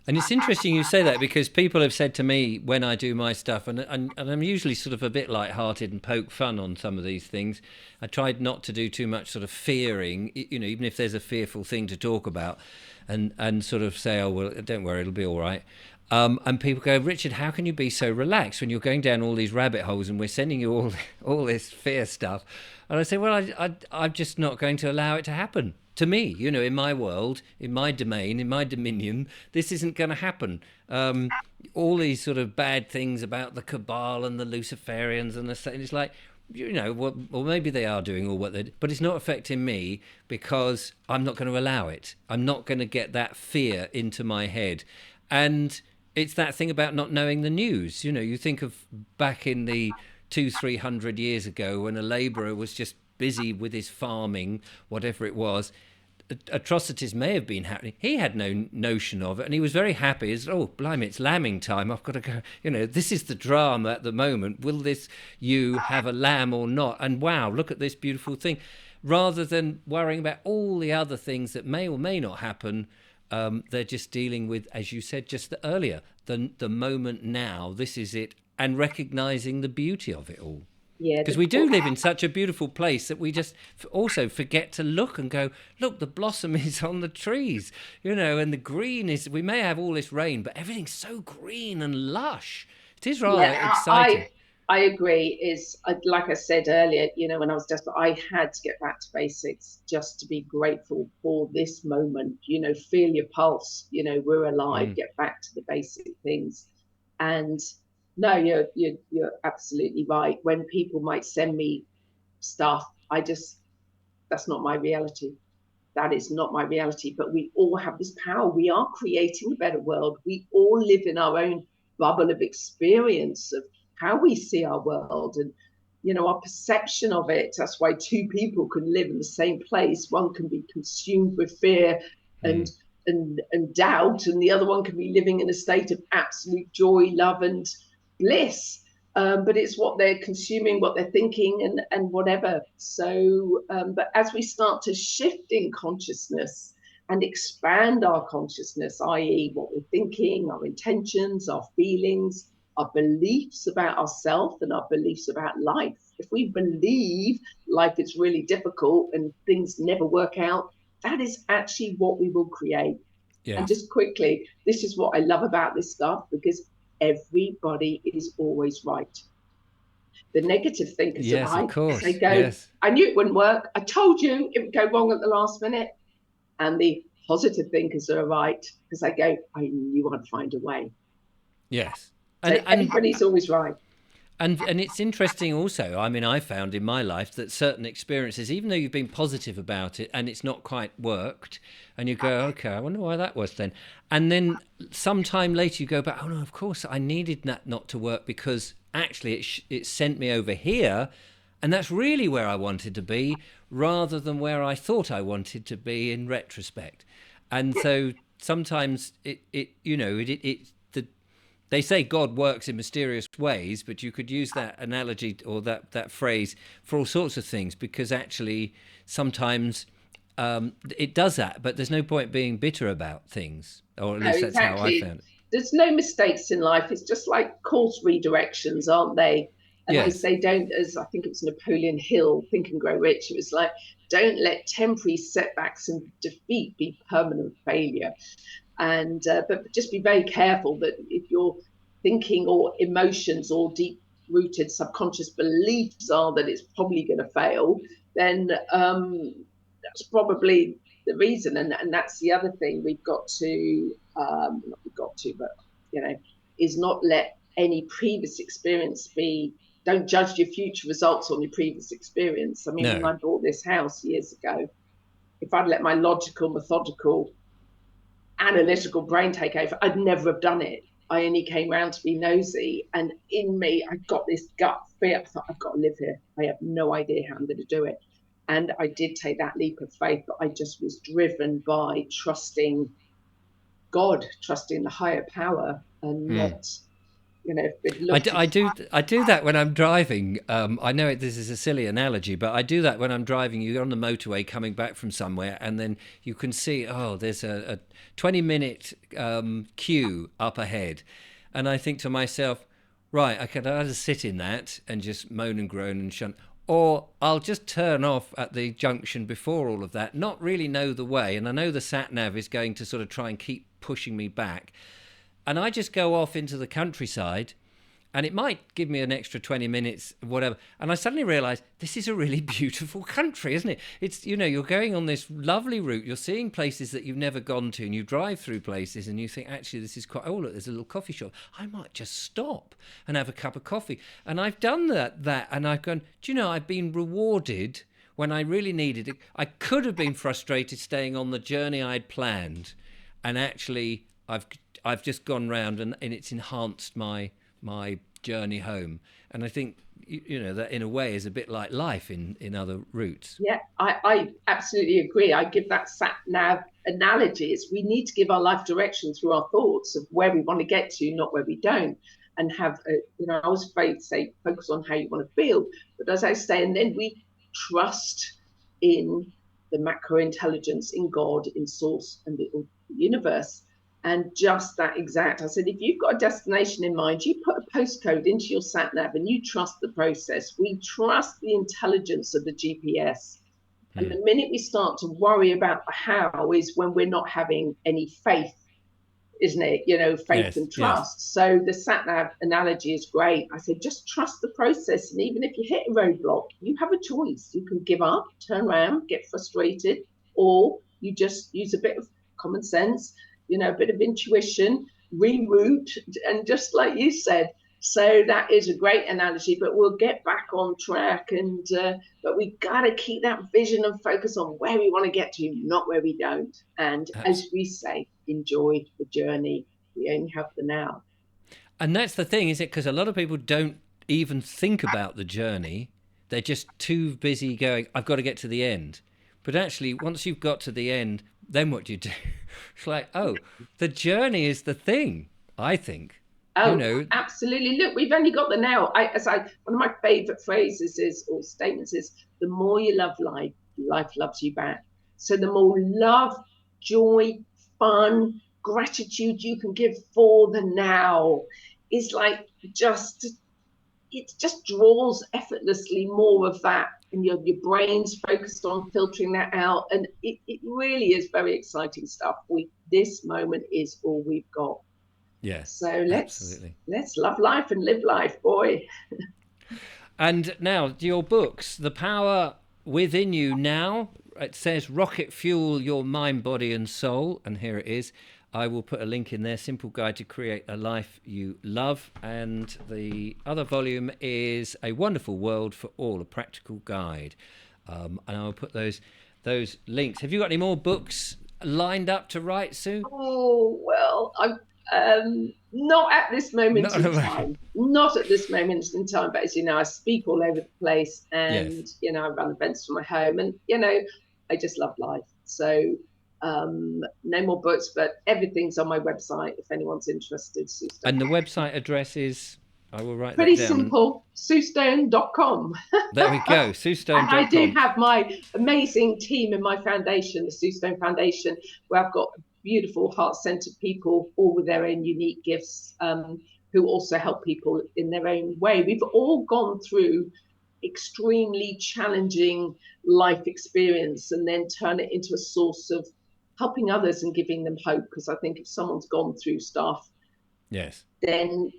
And it's interesting you say that, because people have said to me when I do my stuff, and I'm usually sort of a bit light-hearted and poke fun on some of these things. I tried not to do too much sort of fearing, even if there's a fearful thing to talk about, and sort of say, oh, well, don't worry, it'll be all right. And people go, Richard, how can you be so relaxed when you're going down all these rabbit holes and we're sending you all this fear stuff? And I say, well, I'm just not going to allow it to happen. To me, in my world, in my domain, in my dominion, this isn't going to happen. All these sort of bad things about the cabal and the Luciferians and it's like, well, maybe they are doing all what they do, but it's not affecting me, because I'm not going to allow it. I'm not going to get that fear into my head. And it's that thing about not knowing the news. You think of back in the 200-300 years ago, when a labourer was just busy with his farming, whatever it was, atrocities may have been happening. He had no notion of it, and he was very happy. As, oh, blimey, it's lambing time. I've got to go. This is the drama at the moment. Will this ewe have a lamb or not? And wow, look at this beautiful thing. Rather than worrying about all the other things that may or may not happen, they're just dealing with, as you said just earlier, the moment now. This is it, and recognizing the beauty of it all. Yeah, Because we do live in such a beautiful place that we just also forget to look and go, look, the blossom is on the trees, and the green is, we may have all this rain, but everything's so green and lush. It is rather exciting. I agree. Is like I said earlier, when I was desperate, I had to get back to basics just to be grateful for this moment. Feel your pulse. We're alive. Mm. Get back to the basic things, and No, you're absolutely right. When people might send me stuff, I just that's not my reality. That is not my reality. But we all have this power. We are creating a better world. We all live in our own bubble of experience of how we see our world and our perception of it. That's why two people can live in the same place. One can be consumed with fear and Mm. and doubt, and the other one can be living in a state of absolute joy, love, and bliss. But it's what they're consuming, what they're thinking, and whatever. So, but as we start to shift in consciousness and expand our consciousness, i.e., what we're thinking, our intentions, our feelings, our beliefs about ourselves, and our beliefs about life. If we believe life is really difficult and things never work out, that is actually what we will create. And Yes. just quickly, this is what I love about this stuff, because everybody is always right. The negative thinkers are Yes, of right. They course. go, Yes. I knew it wouldn't work. I told you it would go wrong at the last minute. And the positive thinkers are right because they go, I knew I'd find a way. Yes. So And and everybody's always right. and it's interesting also. I mean, I found in my life that certain experiences, even though you've been positive about it and it's not quite worked, and you go, okay, I wonder why that was then. And then sometime later you go back, oh no, of course I needed that not to work because actually it sent me over here, and that's really where I wanted to be rather than where I thought I wanted to be in retrospect. And so sometimes it the they say God works in mysterious ways, but you could use that analogy or that phrase for all sorts of things, because actually sometimes it does that, but there's no point being bitter about things, or at No, least that's how I exactly. found it. There's no mistakes in life. It's just like course redirections, aren't they? And they Yes. say, don't, as I think it was Napoleon Hill, Think and Grow Rich, it was like, don't let temporary setbacks and defeat be permanent failure. And but just be very careful that if your thinking or emotions or deep rooted subconscious beliefs are that it's probably going to fail, then that's probably the reason. And that's the other thing we've got to not we've got to, but is not let any previous experience be. Don't judge your future results on your previous experience. I mean, when No. I bought this house years ago, if I'd let my logical, methodical, analytical brain take over, I'd never have done it. I only came round to be nosy, and in me, I got this gut fear. I thought, I've got to live here. I have no idea how I'm going to do it. And I did take that leap of faith, but I just was driven by trusting God, trusting the higher power, and Mm. not, looking. I do that when I'm driving. I know this is a silly analogy, but I do that when I'm driving. You're on the motorway coming back from somewhere, and then you can see, oh, there's a 20-minute queue up ahead. And I think to myself, right, I could either sit in that and just moan and groan and shunt, or I'll just turn off at the junction before all of that, not really know the way. And I know the sat nav is going to sort of try and keep pushing me back. And I just go off into the countryside, and it might give me an extra 20 minutes, whatever. And I suddenly realize this is a really beautiful country, isn't it? It's, you're going on this lovely route. You're seeing places that you've never gone to, and you drive through places and you think, actually, this is quite, oh, look, there's a little coffee shop. I might just stop and have a cup of coffee. And I've done that. And I've gone, do you know, I've been rewarded when I really needed it. I could have been frustrated staying on the journey I'd planned. And actually, I've just gone round and it's enhanced my journey home. And I think that in a way is a bit like life in other routes. Yeah, I absolutely agree. I give that sat nav analogy. It's we need to give our life direction through our thoughts of where we want to get to, not where we don't. And have, I was afraid to say focus on how you want to feel. But as I say, and then we trust in the macro intelligence, in God, in source, and the universe. And just that exact, I said, if you've got a destination in mind, you put a postcode into your sat nav and you trust the process. We trust the intelligence of the GPS. And Hmm. the minute we start to worry about the how is when we're not having any faith, isn't it? Faith Yes, and yes. trust. So the sat nav analogy is great. I said, just trust the process. And even if you hit a roadblock, you have a choice. You can give up, turn around, get frustrated, or you just use a bit of common sense, a bit of intuition, reroute, and just like you said, So that is a great analogy, but we'll get back on track. And but we got to keep that vision and focus on where we want to get to, not where we don't. And as we say, enjoy the journey. We only have the now. And that's the thing, is it? Because a lot of people don't even think about the journey. They're just too busy going, I've got to get to the end. But actually, once you've got to the end, then what do you do? It's like, oh, the journey is the thing, I think. Oh, you know, absolutely. Look, we've only got the now. One of my favourite phrases is, or statements is, the more you love life, life loves you back. So the more love, joy, fun, gratitude you can give for the now is like just, it just draws effortlessly more of that. And your brain's focused on filtering that out. And it really is very exciting stuff. This moment is all we've got. yeah, So absolutely. let's love life and live life, boy. And now, your books, The Power Within You Now, it says rocket fuel your mind, body, and soul. And here it is. I will put a link in there, Simple Guide to Create a Life You Love. And the other volume is A Wonderful World for All, a practical guide. And I'll put those links. Have you got any more books lined up to write, Sue? Oh, well, I'm not at this moment in time. Not at this moment in time. But as you know, I speak all over the place, and Yes. you know, I run events from my home, and you know, I just love life. So no more books, but everything's on my website if anyone's interested. Sue Stone. And the website address is, I will write Pretty that down. simple, SueStone.com. There we go, And I do SueStone.com. have my amazing team in my foundation, the Sue Stone Foundation, where I've got beautiful heart-centered people, all with their own unique gifts, who also help people in their own way. We've all gone through extremely challenging life experience and then turn it into a source of helping others and giving them hope. Because I think if someone's gone through stuff, Yes. then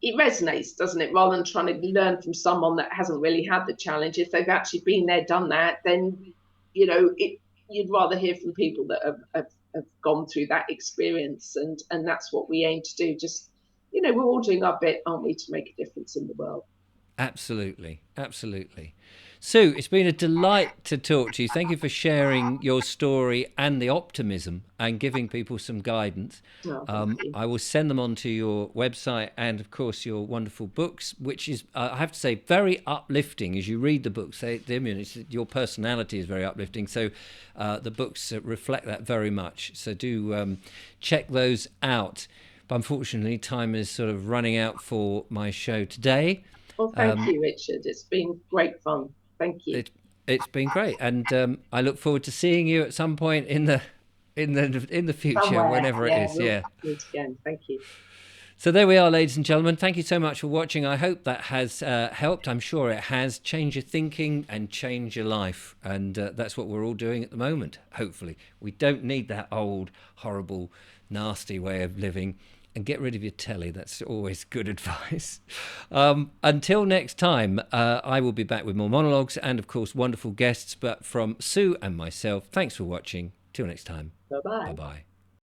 it resonates, doesn't it? Rather than trying to learn from someone that hasn't really had the challenge, if they've actually been there, done that, then you know you'd rather hear from people that have gone through that experience, and that's what we aim to do. Just we're all doing our bit, aren't we, to make a difference in the world. Absolutely, absolutely. Sue, it's been a delight to talk to you. Thank you for sharing your story and the optimism and giving people some guidance. Oh, thank you. I will send them on to your website and, of course, your wonderful books, which is, I have to say, very uplifting as you read the books. Your personality is very uplifting, so the books reflect that very much. So do check those out. But unfortunately, time is sort of running out for my show today. Well, thank you, Richard. It's been great fun. Thank you. It's been great, and I look forward to seeing you at some point in the future, Somewhere, whenever it is. we'll Yeah. meet again. Thank you. So there we are, ladies and gentlemen. Thank you so much for watching. I hope that has helped. I'm sure it has. Change your thinking and change your life, and that's what we're all doing at the moment. Hopefully, we don't need that old, horrible, nasty way of living. And get rid of your telly. That's always good advice. Until next time, I will be back with more monologues and, of course, wonderful guests. But from Sue and myself, thanks for watching. Till next time. Bye-bye. Bye-bye.